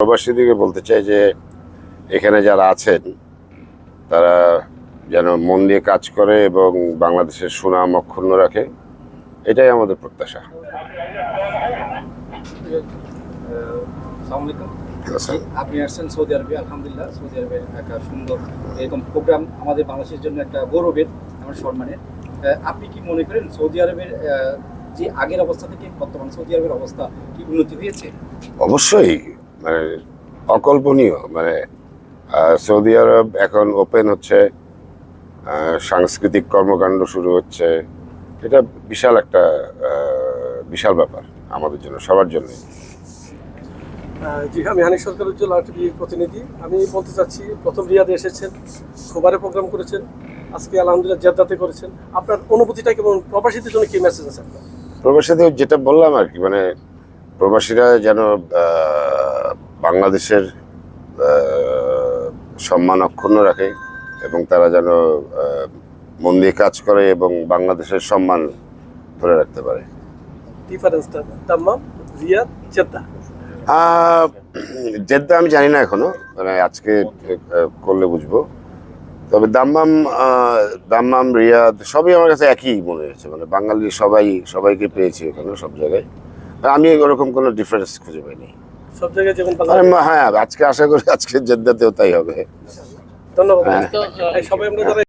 প্রবাসীদেরকে বলতে চাই যে এখানে যারা আছেন তারা যেন মন দিয়ে কাজ করে এবং বাংলাদেশের সুনাম অক্ষুণ্ণ রাখে, এটাই আমাদের প্রত্যাশা। আসসালামু আলাইকুম। আপনি আসছেন সৌদি আরবে, আলহামদুলিল্লাহ। সৌদি আরবের একটা সুন্দর এরকম প্রোগ্রাম আমাদের বাংলাদেশের জন্য একটা গৌরবের, আমার সম্মানের। আপনি কি মনে করেন সৌদি আরবের যে আগের অবস্থা থেকে বর্তমান সৌদি আরবের অবস্থা কি উন্নতি হয়েছে? অবশ্যই, মানে অকল্পনীয়। মানে সৌদি আরব এখন ওপেন হচ্ছে, সাংস্কৃতিক কর্মকাণ্ড শুরু হচ্ছে। এটা বিশাল একটা বিশাল ব্যাপার আমাদের জন্য, সবার জন্য। জি, আমি হানিফ সরকার উজ্জ্বল আরটিভির প্রতিনিধি। আমি বলতে চাচ্ছি, প্রথম রিয়াদে এসেছেন, খোবারে প্রোগ্রাম করেছেন, আজকে আলহামদুলিল্লাহ জেদ্দাতে করেছেন। আপনার অনুভূতিটা কেমন? প্রবাসীদের জন্য কি মেসেজ আছে আপনার? প্রবাসীদের যেটা বললাম আর কি, মানে প্রবাসীরা যেন বাংলাদেশের সম্মান অক্ষুণ্ণ রাখে এবং তারা যেন মন দিয়ে কাজ করে এবং বাংলাদেশের সম্মান ধরে রাখতে পারে। ডিফারেন্সটা দাম্মাম, রিয়াদ, জেদ্দা। জেদ্দা আমি জানি না এখনো, মানে আজকে করলে বুঝবো। তবে দাম্মাম, রিয়াদ সবই আমার কাছে একই মনে হয়েছে। মানে বাঙালি সবাইকে পেয়েছি ওখানে, সব জায়গায়। আমি ওরকম কোনো ডিফারেন্স খুঁজে পাইনি সব জায়গায় যেমন হ্যাঁ, আজকে আশা করি আজকে জেদ্দাতেও তাই হবে। ধন্যবাদ। হ্যাঁ। সবাই আমরা যারা